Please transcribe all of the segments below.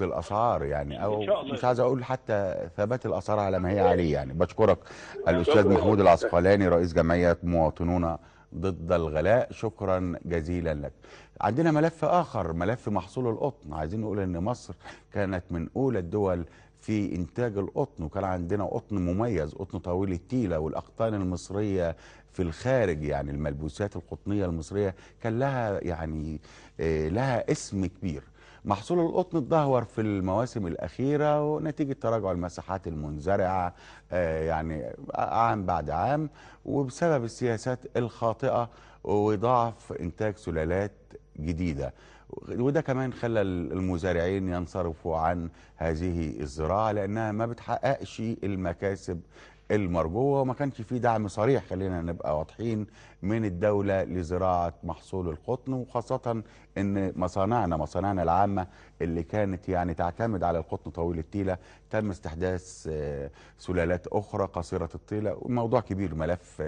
للاسعار يعني، ان او شاء الله. مش عايز اقول حتى ثبات الاسعار على ما هي عليه يعني. بشكرك الاستاذ شكرا. محمود العسقلاني رئيس جمعيه مواطنون ضد الغلاء، شكرا جزيلا لك. عندنا ملف اخر، ملف محصول القطن. عايزين نقول ان مصر كانت من اولى الدول في انتاج القطن، وكان عندنا قطن مميز، قطن طويل التيله. والاقطان المصريه في الخارج يعني الملبوسات القطنيه المصريه كان لها يعني لها اسم كبير. محصول القطن اتدهور في المواسم الأخيرة ونتيجة تراجع المساحات المنزرعة يعني عام بعد عام، وبسبب السياسات الخاطئة وضعف إنتاج سلالات جديدة. وده كمان خلى المزارعين ينصرفوا عن هذه الزراعة لأنها ما بتحققش المكاسب المرجوة، وما كانش في دعم صريح، خلينا نبقى واضحين، من الدولة لزراعة محصول القطن. وخاصة ان مصانعنا العامة اللي كانت يعني تعتمد على القطن طويل التيلة تم استحداث سلالات اخرى قصيرة الطيلة. وموضوع كبير ملف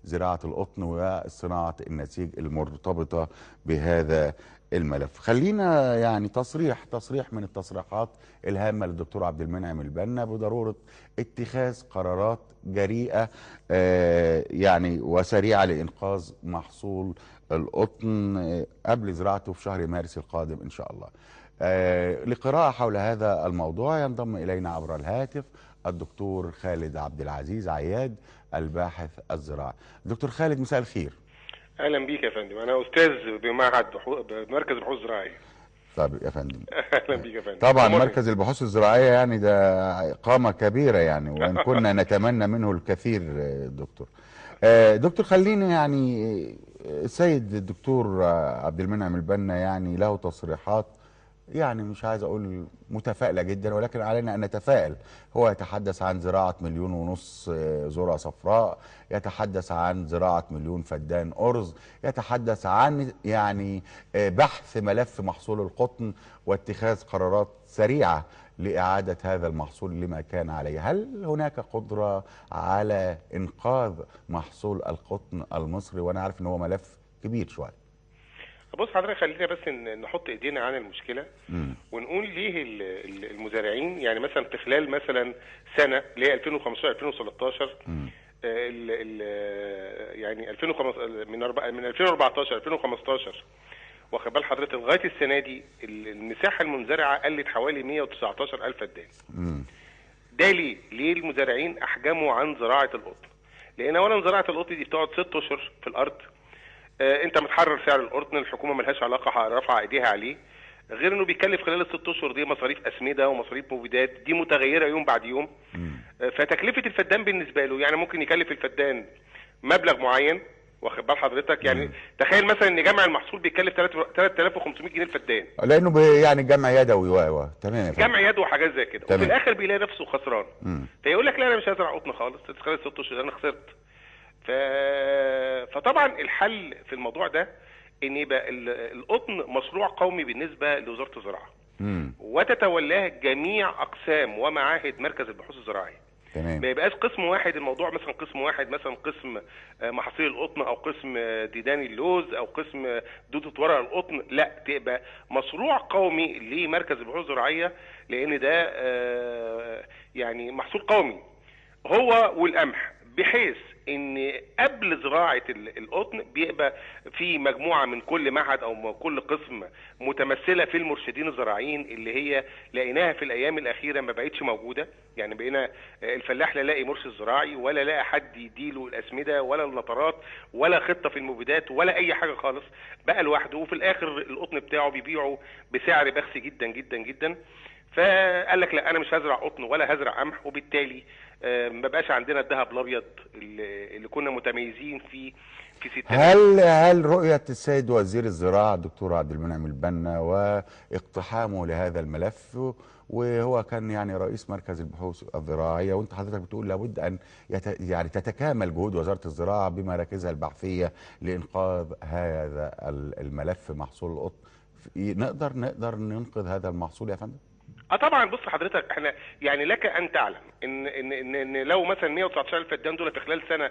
زراعة القطن وصناعة النسيج المرتبطة بهذا الملف. خلينا يعني تصريح من التصريحات الهامة للدكتور عبد المنعم البنا بضرورة اتخاذ قرارات جريئة يعني وسريعة لإنقاذ محصول القطن قبل زراعته في شهر مارس القادم إن شاء الله. لقراءة حول هذا الموضوع ينضم إلينا عبر الهاتف الدكتور خالد عبد العزيز عياد، الباحث الزراعي. دكتور خالد، مساء الخير. اهلا بيك يا فندم، انا استاذ بمركز البحوث الزراعيه. طب يا فندم، اهلا بيك يا فندم. طبعا أمرني. مركز البحوث الزراعية يعني ده قامة كبيرة يعني، وإن كنا نتمنى منه الكثير دكتور. دكتور خليني يعني السيد الدكتور عبد المنعم البنا يعني له تصريحات يعني مش عايز اقول متفائله جدا، ولكن علينا ان نتفائل. هو يتحدث عن زراعه 1.5 مليون ذره صفراء، يتحدث عن زراعه 1 مليون فدان ارز، يتحدث عن يعني بحث ملف محصول القطن واتخاذ قرارات سريعه لاعاده هذا المحصول لما كان عليه. هل هناك قدره على انقاذ محصول القطن المصري؟ وانا عارف ان هو ملف كبير شويه. بص حضرتك، خلينا بس نحط ايدينا على المشكله امم ونقول ليه المزارعين يعني مثلا في خلال مثلا سنه اللي هي 2015 2013 امم يعني 2005 من 2014 2015 واخد بال حضرتك لغايه السنه دي المساحه المنزرعه قلت حوالي 119 الف فدان. امم ده ليه المزارعين احجموا عن زراعه القطن؟ لان اولا زراعه القطن دي بتقعد 6 اشهر في الارض. انت متحرر سعر القطن، الحكومه ملهاش علاقه رافعه ايديها عليه، غير انه بيكلف خلال الست اشهر دي مصاريف اسمده ومصاريف مبيدات دي متغيره يوم بعد يوم. فتكلفه الفدان بالنسبه له يعني ممكن يكلف الفدان مبلغ معين، واخد بال حضرتك؟ يعني تخيل مثلا ان جمع المحصول بيكلف 3500 جنيه الفدان، لانه يعني جمع يدوي تمام يا فندم. جمع يد وحاجات زي كده، وفي تمام. الاخر بيلاقي نفسه خسران. فيقول لك لا انا مش هزرع قطن خالص، خلال 6 اشهر انا خسرت. فطبعا الحل في الموضوع ده ان يبقى القطن مشروع قومي بالنسبه لوزاره الزراعه، وتتولاه جميع اقسام ومعاهد مركز البحوث الزراعيه. تمام. ما يبقاش قسم واحد الموضوع، مثلا قسم واحد مثلا قسم محاصيل القطن او قسم ديدان اللوز او قسم دودة ورق القطن، لا، تبقى مشروع قومي لمركز البحوث الزراعيه، لان ده يعني محصول قومي هو والقمح، بحيث ان قبل زراعه القطن بيبقى في مجموعه من كل معهد او كل قسم متمثله في المرشدين الزراعيين اللي هي لقيناها في الايام الاخيره ما بقتش موجوده. يعني بقينا الفلاح لا لاقي مرشد زراعي ولا لاقي حد يديله الاسمده ولا النطرات ولا خطه في المبيدات ولا اي حاجه خالص، بقى لوحده، وفي الاخر القطن بتاعه بيبيعه بسعر بخس جدا جدا جدا. فقال لك لا انا مش هزرع قطن ولا هزرع قمح، وبالتالي ما بقاش عندنا الذهب الابيض اللي كنا متميزين فيه في ستينات. هل رؤية السيد وزير الزراعة الدكتور عبد المنعم البنا واقتحامه لهذا الملف، وهو كان يعني رئيس مركز البحوث الزراعية، وانت حضرتك بتقول لابد ان يعني تتكامل جهود وزارة الزراعة بمراكزها البحثية لإنقاذ هذا الملف محصول القطن، نقدر ننقذ هذا المحصول يا فندم؟ طبعا. بص حضرتك، احنا يعني لك ان تعلم ان لو مثلا 119 الف فدان دول في خلال سنه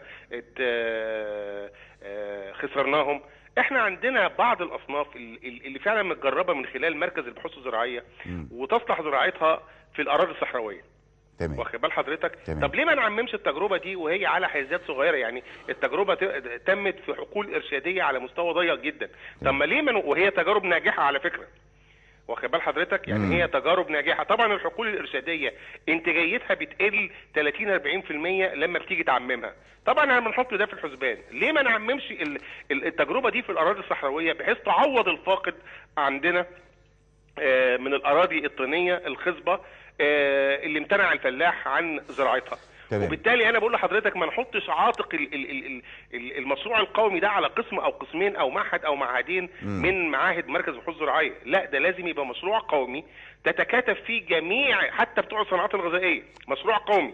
خسرناهم، احنا عندنا بعض الاصناف اللي فعلا متجربه من خلال مركز البحوث الزراعيه وتصلح زراعتها في الاراضي الصحراويه. تمام. واخد بال حضرتك؟ تمام. طب ليه ما نعممش التجربه دي وهي على حيزات صغيره؟ يعني التجربه تمت في حقول ارشاديه على مستوى ضيق جدا. طب ما ليه وهي تجارب ناجحه على فكره. واخد بال حضرتك؟ يعني هي تجارب ناجحه. طبعا الحقول الارشاديه انتاجيتها بتقل 30-40% لما بتيجي تعممها. طبعا احنا بنحط ده في الحسبان. ليه ما نعممش التجربه دي في الاراضي الصحراويه بحيث تعوض الفاقد عندنا من الاراضي الطينيه الخصبه اللي امتنع الفلاح عن زراعتها. تمام. وبالتالي انا بقول لحضرتك ما نحطش عاتق المشروع القومي ده على قسم او قسمين او معهد او معهدين من معاهد مركز البحوث الزراعيه، لا ده لازم يبقى مشروع قومي تتكاتف فيه جميع حتى بتوع الصناعات الغذائيه، مشروع قومي.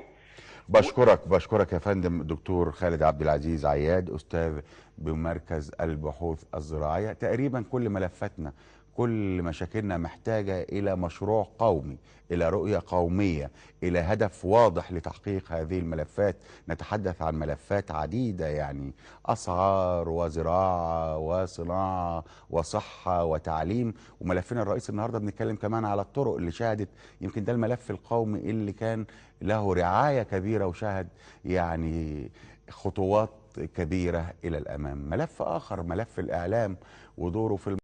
بشكرك يا فندم دكتور خالد عبد العزيز عياد، استاذ بمركز البحوث الزراعيه. تقريبا كل ملفاتنا، كل مشاكلنا محتاجه الى مشروع قومي، الى رؤيه قوميه، الى هدف واضح لتحقيق هذه الملفات. نتحدث عن ملفات عديده، يعني اسعار وزراعه وصناعه وصحه وتعليم. وملفنا الرئيسي النهارده بنتكلم كمان على الطرق اللي شهدت، يمكن ده الملف القومي اللي كان له رعايه كبيره وشهد يعني خطوات كبيره الى الامام. ملف اخر، ملف الاعلام ودوره في